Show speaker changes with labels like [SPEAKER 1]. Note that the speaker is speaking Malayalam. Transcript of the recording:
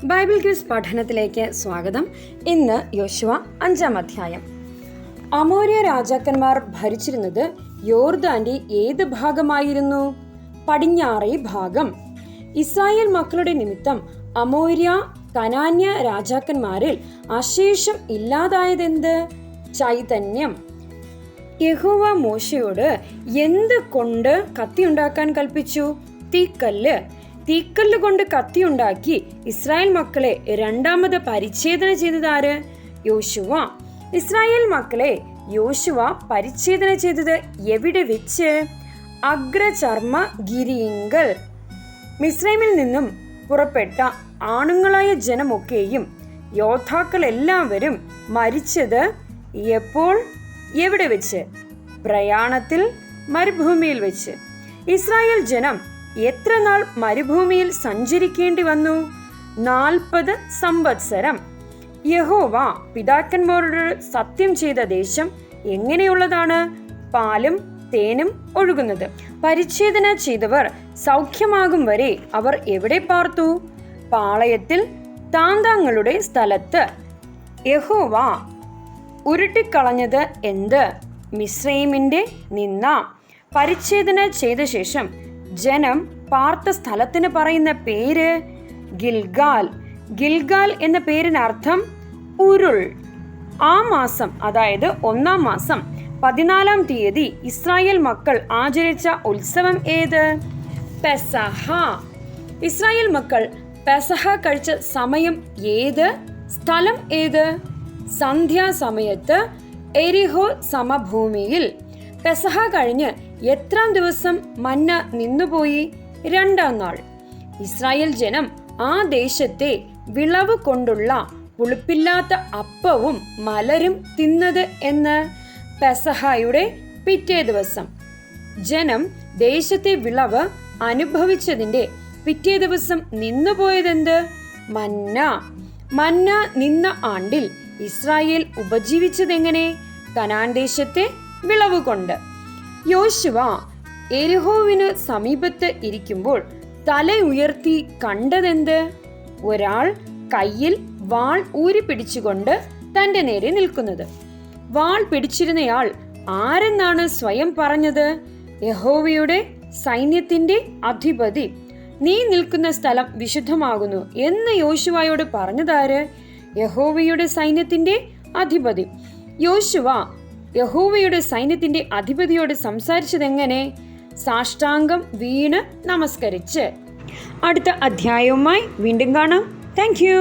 [SPEAKER 1] ബൈബിൾ ക്വിസ് പഠനത്തിലേക്ക് സ്വാഗതം. ഇന്ന് യോശുവ 5-ാം അധ്യായം. അമോര്യ രാജാക്കന്മാർ ഭരിച്ചിരുന്നത് യോർദാന്റെ ഏത് ഭാഗമായിരുന്നു? പടിഞ്ഞാറേ ഭാഗം. ഇസ്രായേൽ മക്കളുടെ നിമിത്തം അമോര്യ കനാന്യ രാജാക്കന്മാരിൽ അശേഷം ഇല്ലാതായതെന്ത്? ചൈതന്യം. യഹോവ മോശയോട് എന്ത് കൊണ്ട് കത്തിയുണ്ടാക്കാൻ കൽപ്പിച്ചു? തീക്കല്ല്. തീക്കല്ല് കൊണ്ട് കത്തിയുണ്ടാക്കി ഇസ്രായേൽ മക്കളെ രണ്ടാമത് പരിച്ഛേദന ചെയ്തതാര്? യോശുവ. ഇസ്രായേൽ മക്കളെ യോശുവ പരിച്ഛേദന ചെയ്തത് എവിടെ വെച്ച്? അഗ്രചർമ്മ ഗിരിയിങ്കൽ. മിസ്രൈമിൽ നിന്നും പുറപ്പെട്ട ആണുങ്ങളായ ജനമൊക്കെയും യോദ്ധാക്കൾ എല്ലാവരും മരിച്ചത് എപ്പോൾ, എവിടെ വെച്ച്? പ്രയാണത്തിൽ, മരുഭൂമിയിൽ വെച്ച്. ഇസ്രായേൽ ജനം എത്ര നാൾ മരുഭൂമിയിൽ സഞ്ചരിക്കേണ്ടി വന്നു? 40 സംവത്സരം. യഹോവ പിതാക്കന്മാരോട് സത്യം ചെയ്ത ദേശം എങ്ങനെയുള്ളതാണ്? പാലും തേനും ഒഴുകുന്നത്. പരിച്ഛേദന ചെയ്തവർ സൗഖ്യമാകും വരെ അവർ എവിടെ പാർത്തു? പാളയത്തിൽ, താന്താങ്ങളുടെ സ്ഥലത്ത്. യഹോവ ഉരുട്ടിക്കളഞ്ഞത് എന്ത്? മിസ്രൈമിന്റെ നിന്ന. പരിച്ഛേദന ചെയ്ത ശേഷം ജനം പാർത്ത സ്ഥലത്തിന് പറയുന്ന പേര് ഗിൽഗാൽ. ഗിൽഗാൽ എന്ന പേരിനർത്ഥം ഉരുൾ. ആ മാസം, അതായത് 1-ാം മാസം 14-ാം തീയതി ഇസ്രായേൽ മക്കൾ ആചരിച്ച ഉത്സവം ഏത്? പെസഹ. ഇസ്രായേൽ മക്കൾ പെസഹ കഴിച്ച സമയം ഏത്? സ്ഥലം ഏത്? സന്ധ്യാസമയത്ത് എരിഹോ സമഭൂമിയിൽ. പെസഹ കഴിഞ്ഞ് എത്രാം ദിവസം മന്ന നിന്നുപോയി? 2-ാം നാൾ. ഇസ്രായേൽ ജനം ആ ദേശത്തെ വിളവ് കൊണ്ടുള്ള പുളിപ്പില്ലാത്ത അപ്പവും മലരും തിന്നത് എന്ന്? പെസഹയുടെ പിറ്റേ ദിവസം. ജനം ദേശത്തെ വിളവ് അനുഭവിച്ചതിന്റെ പിറ്റേ ദിവസം നിന്നുപോയതെന്ത്? മന്ന. മന്ന നിന്ന ആണ്ടിൽ ഇസ്രായേൽ ഉപജീവിച്ചതെങ്ങനെ? കനാൻ ദേശത്തെ വിളവ് കൊണ്ട്. യോശുവ എരിഹോവിന് സമീപത്ത് ഇരിക്കുമ്പോൾ തല ഉയർത്തി കണ്ടതെന്ത്? ഒരാൾ കയ്യിൽ വാൾ ഊരി പിടിച്ചുകൊണ്ട് തന്റെ നേരെ നിൽക്കുന്നത്. വാൾ പിടിച്ചിരുന്നയാൾ ആരെന്നാണ് സ്വയം പറഞ്ഞത്? യഹോവയുടെ സൈന്യത്തിന്റെ അധിപതി. നീ നിൽക്കുന്ന സ്ഥലം വിശുദ്ധമാകുന്നു എന്ന് യോശുവയോട് പറഞ്ഞതാര്? യഹോവയുടെ സൈന്യത്തിന്റെ അധിപതി. യോശുവ യഹോവയുടെ സൈന്യത്തിന്റെ അധിപതിയോട് സംസാരിച്ചതെങ്ങനെ? സാഷ്ടാംഗം വീണ് നമസ്കരിച്ച്. അടുത്ത അധ്യായവുമായി വീണ്ടും കാണാം. Thank you.